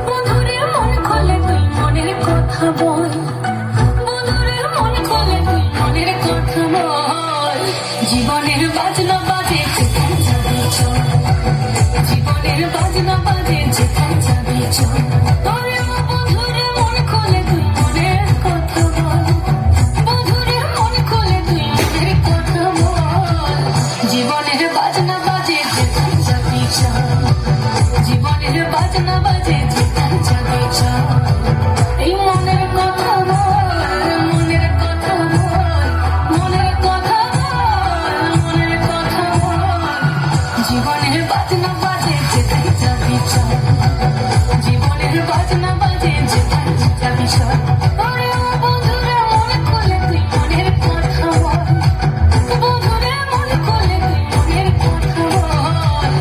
বন্ধুরে মন খোলে তুই মনের কথা বল, বন্ধুরে মন খোলে তুই মনের কথা বল। জীবনের বাজনা বাজে যেখানে যাবি চল, জীবনের বাজনা বাজে যেখানে যাবি চল। বন্ধুরে মন খোলে তুই মনের কথা বল, বন্ধুরে মন খোলে তুই মনের কথা বল। জীবনের বাজনা বাজে যেখানে যাবি চল, জীবনের বাজনা বাজে যেখানে যাবি চল। এই মনের কথা বল, মনের কথা বল, মনের কথা বল, মনের কথা বল। জীবনের বাজনা বাজে যেখানে যাবি চল, জীবনের বাজনা বাজে যেখানে যাবি চল। বন্ধুরে মন খোলে তুই মনের কথা বল, বন্ধুরে মন খোলে তুই মনের কথা বল।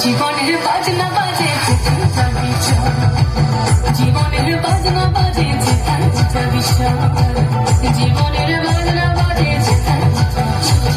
জীবনের বাজনা বাজে যেখানে যাবি চল, জীবনের বাজনা বাজে যেখানে যাবি চল, জীবনের বাজনা বাজে যেখানে যাবি চল।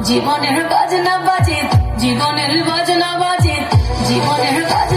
জীবনের বাজনা বাজে, জীবনের বাজনা বাজে, জীবনের বাজনা